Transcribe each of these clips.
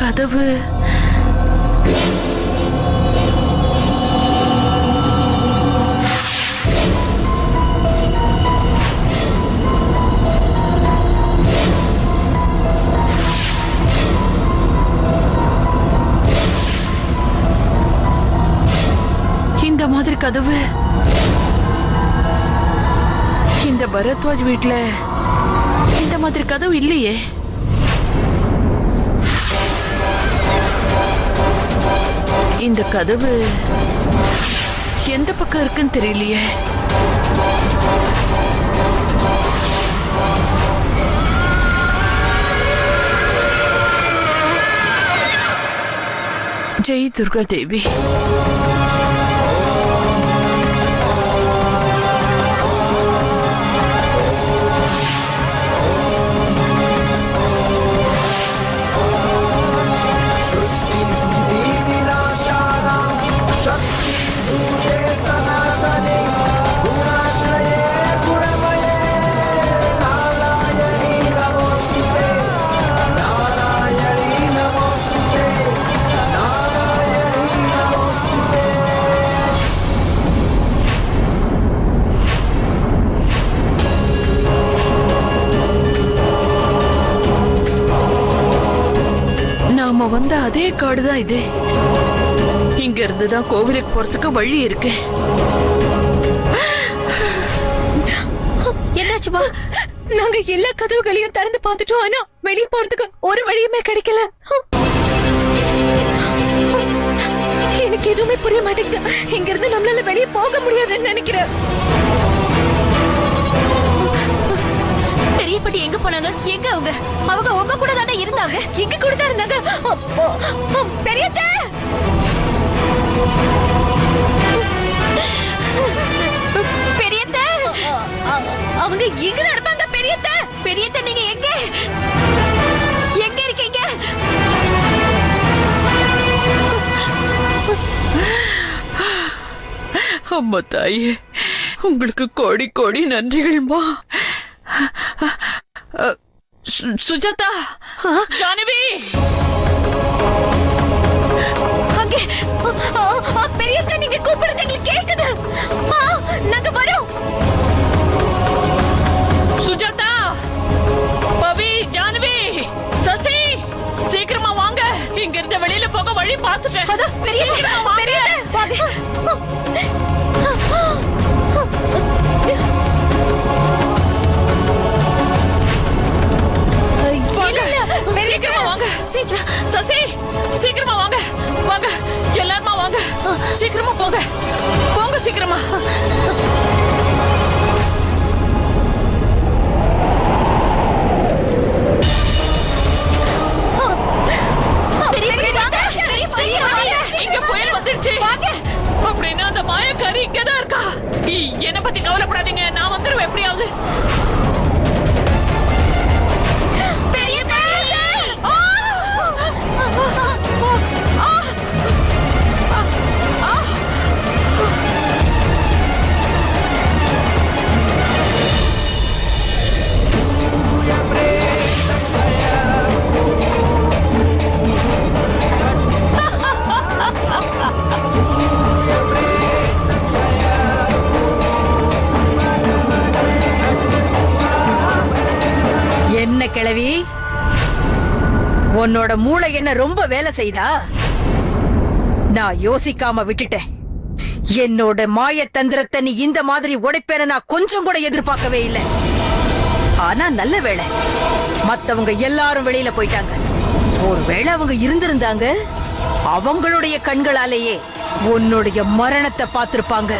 கதவு இந்த மாதிரி கதவு இந்த பரத்வாஜ் வீட்ல இந்த மாதிரி கதவு இல்லையே. இந்த கதவு எந்த பக்கம் இருக்குன்னு தெரியலையே. ஜெய் துர்கா தேவி. நாம வந்த அதே காடுதான் இது. இங்க இருந்துதான் கோவிலுக்கு போறதுக்கு வழி இருக்கு. என்னாச்சுமா? நாங்க எல்லா கதவுகளையும் திறந்து பார்த்துட்டோம், ஆனா வெளியே போறதுக்கு ஒரு வழியுமே கிடைக்கல. எனக்கு எதுவுமே புரிய மாட்டேங்குது. இங்க இருந்து நம்மளால வெளியே போக முடியாதுன்னு நினைக்கிறேன். பெரிய பாட்டி எங்க போனாங்க? எங்க அவங்க? அவங்க உங்க கூட தானே இருந்தாங்க. எங்க கூட தான் இருந்தாங்க. பெரியத்த பெரியத்த அவங்க எங்க இருப்பாங்க? பெரியத்த பெரியத்த நீங்க எங்க எங்க இருக்கீங்க? அம்மா தாயே, உங்களுக்கு கோடி கோடி நன்றிகள்மா. சுஜாதா, ஜானவி, அங்கே பெரியத்த நீங்க கூப்பிடுறது எங்களுக்கு கேக்குது. நாங்க வரோம். சுஜாதா, பவி, ஜானவி, சசி, சீக்கிரமா வாங்க. இங்க இருந்து வெளியில போக வழி பார்த்துட்டேன். சசி, சீக்கிரமா வாங்க. வாங்க எல்லாருமா வாங்க. சீக்கிரமா போங்க. போங்க சீக்கிரமா. இங்க புயல் வந்துருச்சு. அப்படின்னா அந்த மாயக்காரி இங்கதான் இருக்கா. என்ன பத்தி கவலைப்படாதீங்க, நான் வந்துருவேன் எப்படியாவது. என்ன கிழவி, உன்னோட மூளை என்ன ரொம்ப வேலை செய்தா? நான் யோசிக்காம விட்டுட்டேன். என்னோட மாய தந்திரத்தை நீ இந்த மாதிரி உடைப்பேன நான் கொஞ்சம் கூட எதிர்பார்க்கவே இல்லை. ஆனா நல்ல வேளை, மத்தவங்க எல்லாரும் வெளியில போயிட்டாங்க. ஒருவேளை அவங்க இருந்திருந்தாங்க, அவங்களுடைய கண்களாலேயே உன்னுடைய மரணத்தை பார்த்திருப்பாங்க.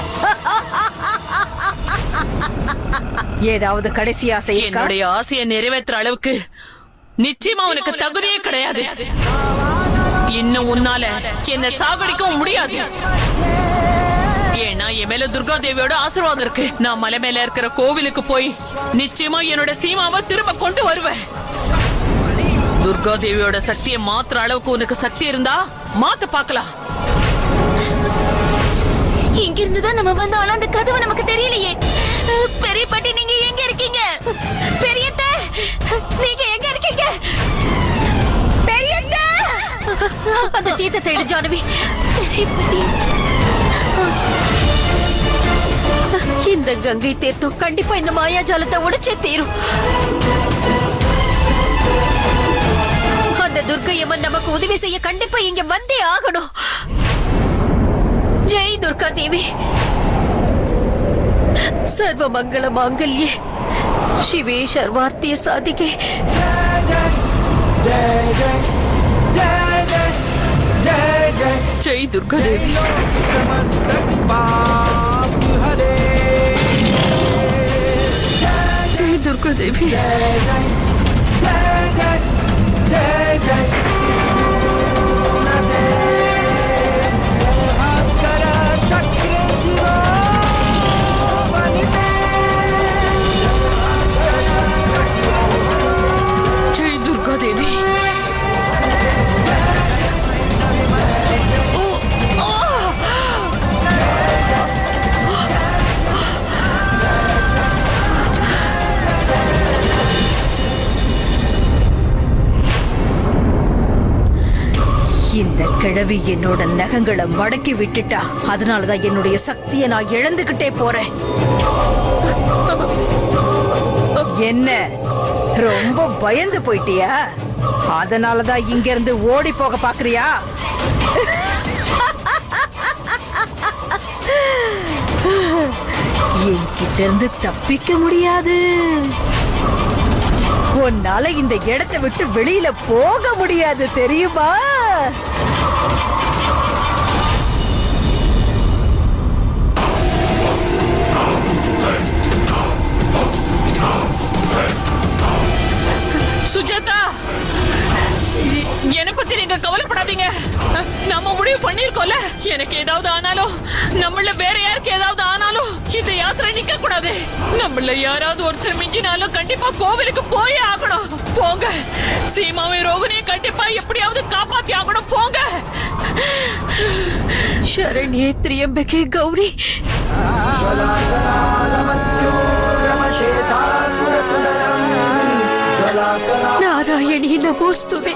ஏதாவது கடைசி ஆசை? என்னுடைய ஆசையை நிறைவேற்ற அளவுக்கு நிச்சயமா உனக்கு தகுதியே கிடையாது. இன்னும் உன்னால என்ன சாகடிக்கவும் முடியாது. ஏன்னா என் மேல துர்கா தேவியோட ஆசீர்வாதம் இருக்கு. நான் மலை மேல இருக்கிற கோவிலுக்கு போய் நிச்சயமா என்னோட சீமாவை திரும்ப கொண்டு வருவேன். துர்கா தேவியோட சக்தியை மாத்துற அளவுக்கு உனக்கு சக்தி இருந்தா மாத்த பாக்கலாம். இங்க இருந்துதான் நம்ம வந்தாலும் அந்த கதவு நமக்கு தெரியலையே. பெரிய பாட்டி நீங்க எங்க இருக்கீங்க? பெரியத்த நீங்க எங்க இருக்கீங்க? பெரியத்த அந்த தீர்த்தத்தை எடு ஜானவி. இந்த கங்கை தீர்த்தம் கண்டிப்பா இந்த மாயாஜாலத்தை உடைச்சே தீரும். அந்த துர்க்கையம்மன் நமக்கு உதவி செய்ய கண்டிப்பா இங்க வந்தே ஆகணும். ஜெய் துர்கா தேவி. சர்வ மங்கள மாங்கல்யே शिवे सर्वार्थी साधिके. जय दुर्गा देवी. जय दुर्गा देवी. देवी இந்த கிழவி என்னோட நகங்களை மடக்கி விட்டுட்டா. அதனாலதான் என்னுடைய சக்தியை நான் இழந்துகிட்டே போறேன். என்ன ரொம்ப பயந்து போயிட்டியா? அதனாலதான் இங்க இருந்து ஓடி போக பாக்குறியா? என்கிட்ட இருந்து தப்பிக்க முடியாது. உன்னால இந்த இடத்தை விட்டு வெளியில போக முடியாது, தெரியுமா? சுஜாதா, என்ன பத்தி நீங்க கவலைப்படாதீங்க. நம்ம முடிவு பண்ணிருக்கோம்ல. எனக்கு ஏதாவது ஆனாலும், நம்மள வேற யாருக்கு ஏதாவது ஆனாலும் இந்த யாத்திரை நிக்க கூடாது. நம்மள யாராவது ஒருத்தர் மிஞ்சினாலும் கண்டிப்பா கோவிலுக்கு போயே ஆகணும். போங்க. சீமாவை ரோகிணியை கண்டிப்பா எப்படியாவது காப்பாத்தி ஆகணும். போங்க. शरण्ये त्र्यंबके गौरी. नारायणी नमोस्तुते.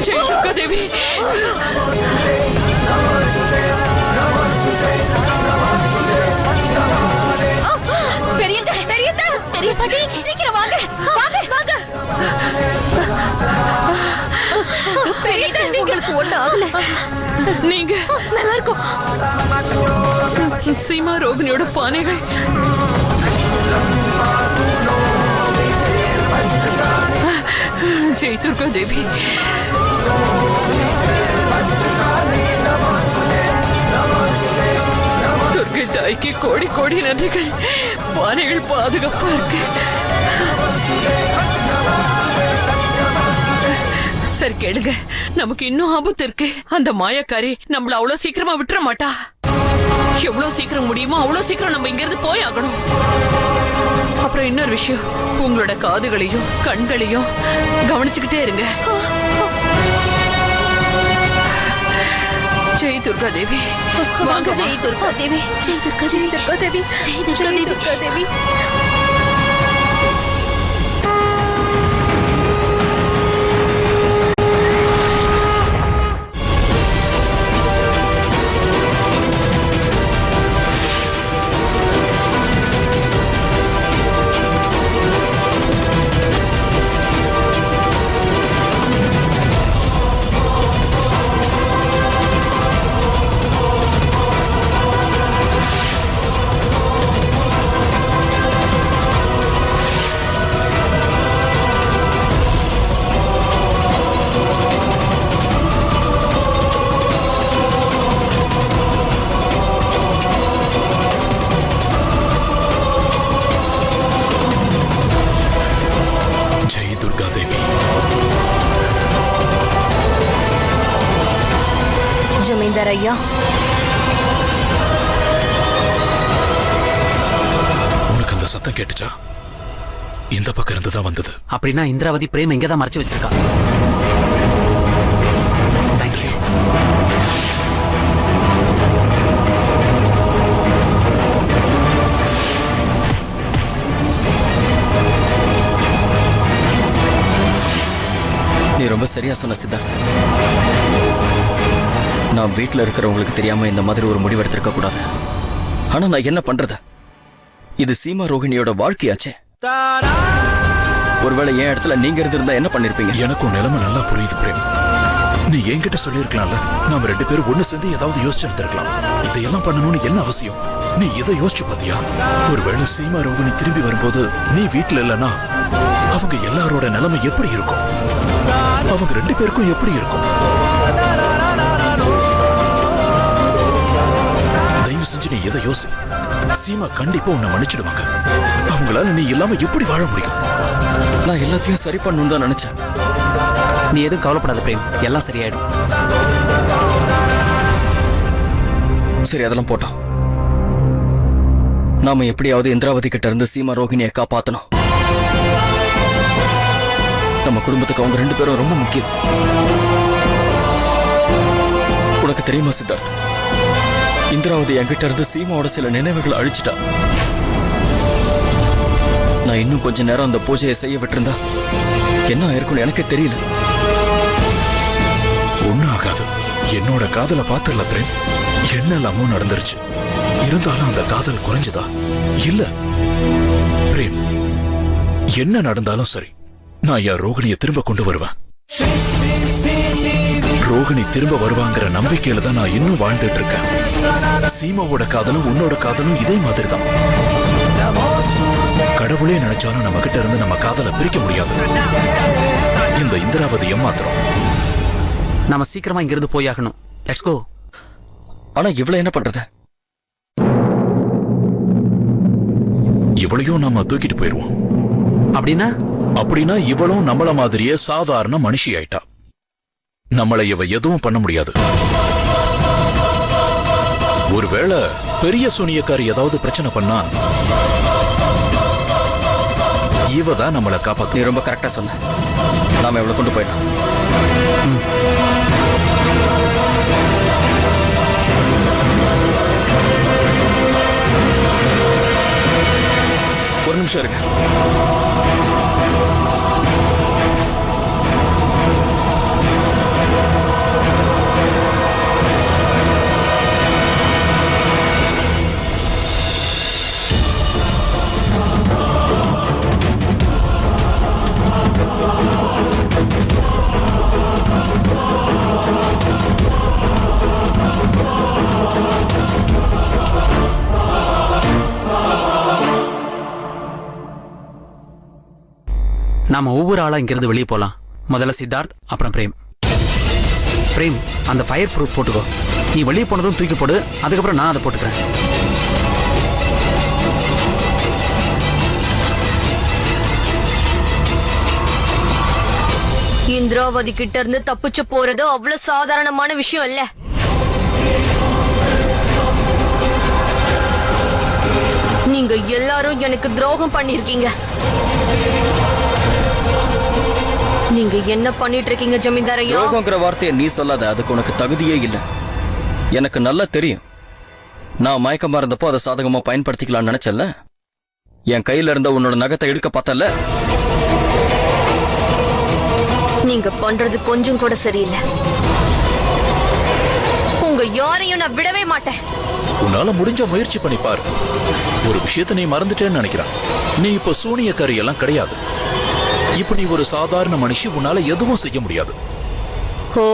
जय दुर्गा देवी. பெரிய பாட்டி, சீக்கிரம் வாங்க வாங்க வாங்க. உங்களுக்கு ஒண்ணு ஆகல. நீங்க நல்லா இருக்கும். சீமா ரோகிணியோட பானைகள் जय दुर्गा देवी. दुर्गा ताई की कोड़ी कोड़ी नदिகள் பானைகள் பாதுகாப்பா இருக்கு. சரி கேளுங்க, நமக்கு இன்னும் ஆபத்து இருக்கு. அந்த மாயக்காரி நம்மள அவ்வளவு சீக்கிரமா விட்டுற மாட்டா. எவ்வளவு சீக்கிரம் முடியுமோ அவ்வளவு சீக்கிரம் நம்ம இங்க இருந்து போய் ஆகணும். அப்புறம் இன்னொரு விஷயம், உங்களோட காதுகளையும் கண்களையும் கவனிச்சுக்கிட்டே இருங்க. जय दुर्गा देवी. जय दुर्गा देवी. जय दुर्गा जय दुर्गा देवी. जय दुर्गा देवी. जमींदार ஐயா, உனக்கு அந்த சத்தம் கேட்டுச்சா? இந்த பக்கம் இருந்து தான் வந்தது. அப்படின்னா இந்திராவதி பிரேம் இங்க தான் மறைச்சு வச்சிருக்கா. தேங்க்யூ. சரியா சொன்ன சித்தார்த். நான் வீட்டுல இருக்கிறவங்களுக்கு தெரியாம இந்த மாதிரி ஒரு முடிவு எடுத்திருக்க கூடாது. ஆனா நான் என்ன பண்றது? இது சீமா ரோகிணியோட வாழ்க்கையாச்சே. ஒருவேளை என் இடத்துல நீங்க இருந்திருந்தா என்ன பண்ணிருப்பீங்க? எனக்கும் நிலைமை நல்லா புரியுது பிரேம். நீ என்கிட்ட சொல்லிருக்கலாம்ல, நாம 2 பேரும் ஒண்ணு சேர்ந்து ஏதாவது யோசிச்சு எடுத்திருக்கலாம். இதையெல்லாம் பண்ணணும்னு என்ன அவசியம்? நீ இதை யோசிச்சு பாத்தியா? ஒருவேளை சீமா ரோகிணி திரும்பி வரும்போது நீ வீட்டுல இல்லனா அவங்க எல்லாரோட நிலைமை எப்படி இருக்கும்? அவங்க 2 பேருக்கும் எப்படி இருக்கும்? தயவு செஞ்சு நீ எதை யோசி. சீமா கண்டிப்பா உன்னை மன்னிச்சிடுவாங்க. அவங்களால நீ இல்லாம எப்படி வாழ முடியும்? நான் எல்லாத்தையும் சரி பண்ணணும் தான் நினைச்சேன். நீ எதுவும் கவலைப்படாத பிரேம், எல்லாம் சரியாயிடும். சரி, அதெல்லாம் போட்டோம். நாம எப்படியாவது இந்திராவதி கிட்ட இருந்து சீமா ரோகிணியை காப்பாத்தணும். நம்ம குடும்பத்துக்கு அவங்க 2 பேரும் ரொம்ப முக்கியம். உனக்கு தெரியுமா சித்தார்த், இந்திராவதி என்கிட்ட இருந்து சீமாவோட சில நினைவுகளை அழிச்சிட்டா. நான் இன்னும் கொஞ்ச நேரம் அந்த பூஜையை செய்ய விட்டிருந்தா என்ன ஆயிருக்கும்னு எனக்கே தெரியல. ஒண்ணும் ஆகாது. என்னோட காதலை பாத்துடல பிரேம். என்னெல்லாமோ நடந்துருச்சு. இருந்தாலும் அந்த காதல் குறைஞ்சதா? இல்ல பிரேம், என்ன நடந்தாலும் சரி, நான் என் ரோகிணியை திரும்ப கொண்டு வருவேன். ரோகிணி திரும்ப வருவாங்கிற நம்பிக்கையில தான் நான் இன்னும் வாழ்ந்துட்டு இருக்கேன். சீமாவோட காதலும் உன்னோட காதலும் இதே மாதிரி தான். கடவுளே நினைச்சாலும் நம்ம கிட்ட இருந்து நம்ம காதலை பிரிக்க முடியாது. இந்த இந்திராவதியை மாத்திரம். நாம சீக்கிரமா இங்கிருந்து போயாகணும். Let's go. ஆனா இவ்வளவு என்ன பண்றது? இவளையும் நாம தூக்கிட்டு போயிருவோம். அப்படின்னா இவளும் நம்மள மாதிரியே சாதாரண மனுஷி ஆயிட்டா. நம்மளை இவ எதுவும் பண்ண முடியாது. ஒருவேளை பெரிய சூனியக்காரி ஏதாவது பிரச்சனை பண்ணா இவ தான் நம்மளை காப்பாத்து. நீ ரொம்ப கரெக்டா சொன்ன. நாம இவளை கொண்டு போயிடலாம். ஒரு நிமிஷம் இருங்க. நாம ஒவ்வொரு ஆளா இங்கிருந்து வெளியே போலாம். முதல்ல சித்தார்த், அப்புறம் பிரேம். பிரேம், அந்த ஃபயர் ப்ரூஃப் போட்டுக்கோ. நீ வெளியே போனதும் தூக்கி போடு. அதுக்கப்புறம் நான் அதை போட்டுக்கிறேன். இந்திராவதி கிட்ட இருந்து தப்பிச்சு போறது அவ்வளவு சாதாரணமான விஷயம் இல்ல. நீங்க எல்லாரும் எனக்கு துரோகம் பண்ணிருக்கீங்க. நீங்க என்ன பண்ணிட்டு இருக்கீங்க ஜமீன்தார் ஐயா? துரோகம்ங்கிற வார்த்தையை நீ சொல்லாத. அதுக்கு உனக்கு தகுதியே இல்லை. எனக்கு நல்லா தெரியும். நான் மயக்கமா இருந்தப்போ அதை சாதகமா பயன்படுத்திக்கலாம்னு நினைச்சல. என் கையில இருந்த உன்னோட நகத்தை எடுக்க பார்த்தல. நீங்க பண்றது கொஞ்சம் கூட சரியில்லை. உங்க யாரையும் நான் விடவே மாட்டேன். உன்னால முடிஞ்ச முயற்சி பண்ணி பாரு. ஒரு விஷயத்தை நீ மறந்துட்டேன்னு நினைக்கிறான். நீ இப்ப சூனியக்காரி எல்லாம் கிடையாது. இப்ப நீ ஒரு சாதாரண மனுஷி. உன்னால எதுவும் செய்ய முடியாது. ஓ,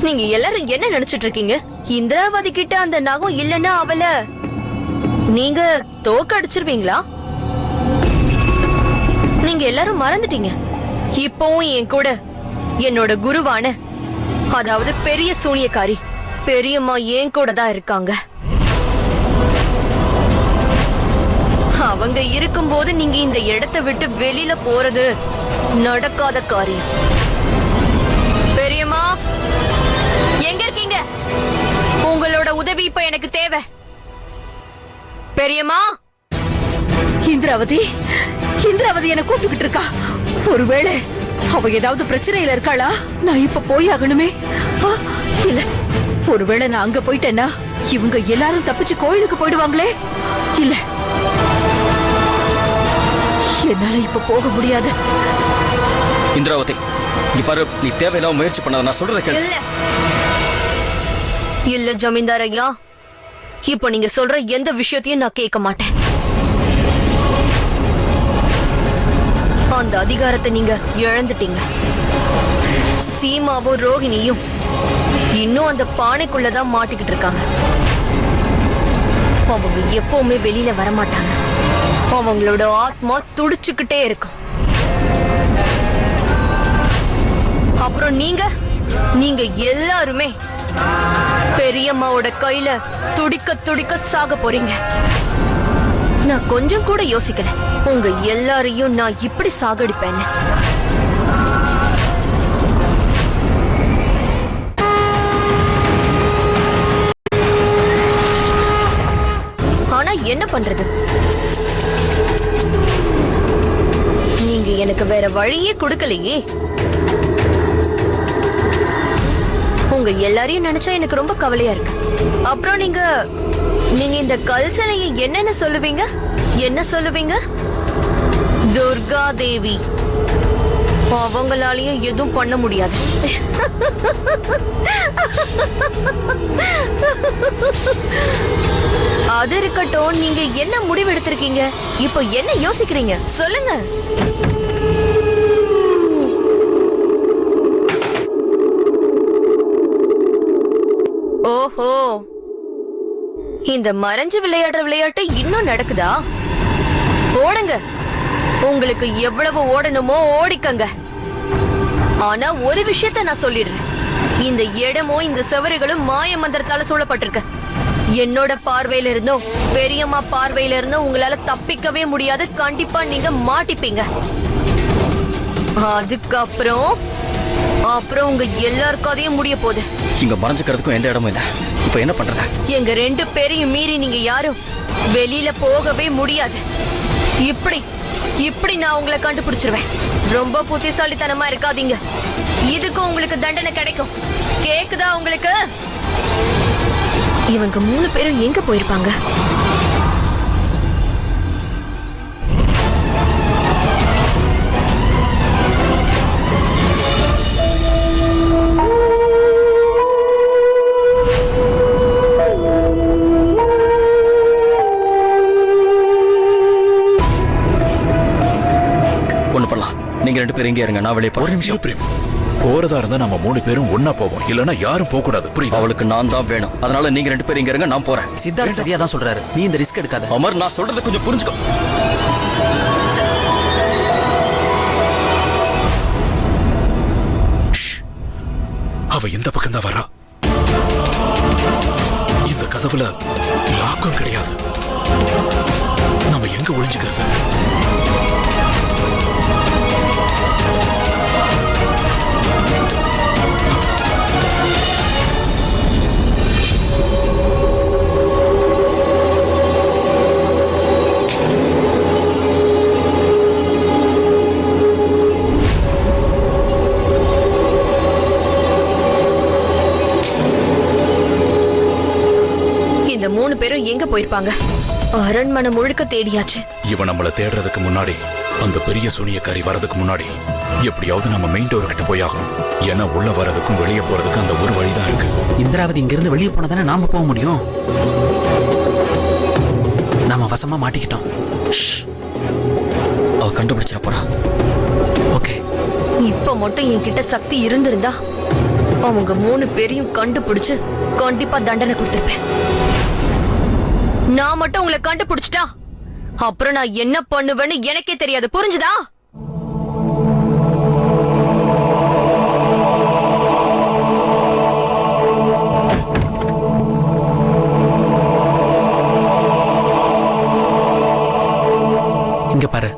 நீங்க எல்லாரும் என்ன நினைச்சிட்டு இருக்கீங்க? இந்திராவதி கிட்ட அந்த நகம் இல்லன்னா அவளை நீங்க தோக்கடிச்சிருவீங்களா? நீங்க எல்லாரும் மறந்துட்டீங்க. இப்போவும் என் கூட என்னோட குருவான, அதாவது பெரிய சூனியக்காரி பெரியம்மா என் கூட தான் இருக்காங்க. அவங்க இருக்கும்போது நீங்க இந்த இடத்தை விட்டு வெளியில போறது நடக்காத காரியம். பெரியம்மா, எங்க இருக்கீங்க? உங்களோட உதவி இப்ப எனக்கு தேவை. பெரியம்மா. இந்திராவதி என்ன கூப்பிட்டுக்கிட்டு இருக்கா. ஒருவேளை அவ ஏதாவது பிரச்சனையில இருக்காளா? நான் இப்ப போய் ஆகணுமே. இல்ல, ஒருவேளை நான் அங்க போயிட்டேன்னா இவங்க எல்லாரும் தப்பிச்சு கோயிலுக்கு போயிடுவாங்களே. இல்ல, என்னால இப்ப போக முடியாது. இந்திராவதி, நீ பாரு, நீ தேவையில்லாம முயற்சி பண்ணாத. நான் சொல்றத கேளு. இல்ல இல்ல ஜமீன்தார் ஐயா, இப்போ நீங்க சொல்ற எந்த விஷயத்தையும் நான் கேட்க மாட்டேன். அந்த அதிகாரத்தை நீங்க இழந்துட்டீங்க. சீமாவும் ரோஹிணியும் இன்னும் அந்த பானைக்குள்ளதான் மாட்டிக்கிட்டு இருக்காங்க. அவங்க எப்பவுமே வெளியில வரமாட்டாங்க. அவங்களோட ஆத்மா துடிச்சுக்கிட்டே இருக்கும். அப்புறம் நீங்க எல்லாருமே பெரியம்மாவோட கையில துடிக்க துடிக்க சாக போறீங்க. நான் கொஞ்சம் கூட யோசிக்கல உங்க எல்லாரையும் நான் இப்படி சாகடிப்பேன்னு. ஆனா என்ன பண்றது, நீங்க எனக்கு வேற வழியே கொடுக்கலையே. உங்க எல்லாரையும் நினைச்சா எனக்கு ரொம்ப கவலையா இருக்கு. அப்புறம் நீங்க இந்த கல் சிலையை என்னன்னு சொல்லுவீங்க? என்ன சொல்லுவீங்க? துர்கா தேவி. அவங்களாலையும் எதுவும் பண்ண முடியாது. அது இருக்கட்டும், நீங்க என்ன முடிவு எடுத்திருக்கீங்க? இப்போ என்ன யோசிக்கிறீங்க சொல்லுங்க. ஓஹோ, இந்த மறைஞ்சு விளையாடுற விளையாட்டு இன்னும் நடக்குதா? ஓடுங்க, உங்களுக்கு எவ்வளவு ஓடணுமோ ஓடிக்கங்க. ஆனா ஒரு விஷயத்த நான் சொல்லிடுறேன், இந்த இடமும் இந்த சுவறுகளும் மாய மந்திரத்தால சூழப்பட்டிருக்கு. என்னோட பார்வையில இருந்தோம், பெரியம்மா பார்வையில இருந்தோம் உங்களால தப்பிக்கவே முடியாது. கண்டிப்பா நீங்க மாட்டிப்பீங்க. அதுக்கப்புறம் உங்க எல்லாருக்காதையும் முடிய போகுது. இங்க மறைஞ்சுக்கிறதுக்கும் எந்த இடமும் இல்ல. இப்ப என்ன பண்றது? எங்க 2 பேரையும் மீறி நீங்க யாரும் வெளியில போகவே முடியாது. இப்படி நான் உங்களை கண்டுபிடிச்சிருவேன். ரொம்ப புத்திசாலித்தனமா இருக்காதீங்க. இதுக்கு உங்களுக்கு தண்டனை கிடைக்கும். கேக்குதா உங்களுக்கு? இவங்க 3 பேரும் எங்க போயிருப்பாங்க? நீங்க 2 பேரும் இங்கே இருங்க, நான் வெளியே போறேன். ஒரு நிமிஷம் பிரேம், போறதா இருந்தா நம்ம 3 பேரும் ஒன்னா போவோம், இல்லனா யாரும் போக கூடாது. புரியுதா? அவளுக்கு நான் தான் வேணும். அதனால நீங்க 2 பேரும் இங்க இருங்க, நான் போறேன். சித்தார்த் சரியா தான் சொல்றாரு, நீ இந்த ரிஸ்க் எடுக்காத. அமர், நான் சொல்றத கொஞ்சம் புரிஞ்சுக்கோ. அவ இந்த பக்கம் தான் வரா. இந்த கதவுல லாக்கும் கிடையாது. நம்ம எங்க ஒளிஞ்சுக்கிறது? இந்த 3 பேரும் எங்க போயிருப்பாங்க? அரண்மனை முழுக்க தேடியாச்சு. இவன் நம்மள தேடுறதுக்கு முன்னாடி, அந்த பெரிய சூனியக்காரி வரதுக்கு முன்னாடி எப்படியாவது நம்ம மெயின் டோர் கிட்ட போய் ஆகணும். ஏன்னா உள்ள வரதுக்கும் வெளியே போறதுக்கும் அந்த ஒரு வழிதான் இருக்கு. இந்திராவதி இங்க இருந்து வெளியே போனா தானே நாம போக முடியும். நாம வசமா மாட்டிக்கிட்டோம். அவ கண்டுபிடிச்சிட போறா. ஓகே, இப்ப மட்டும் என்கிட்ட சக்தி இருந்திருந்தா அவங்க 3 பேரையும் கண்டுபிடிச்சு கண்டிப்பா தண்டனை கொடுத்திருப்பேன். நான் மட்டும் உங்களை கண்டுபிடிச்சிட்டா அப்புறம் நான் என்ன பண்ணுவேன்னு எனக்கே தெரியாது. புரிஞ்சுதா? இங்க பாரு,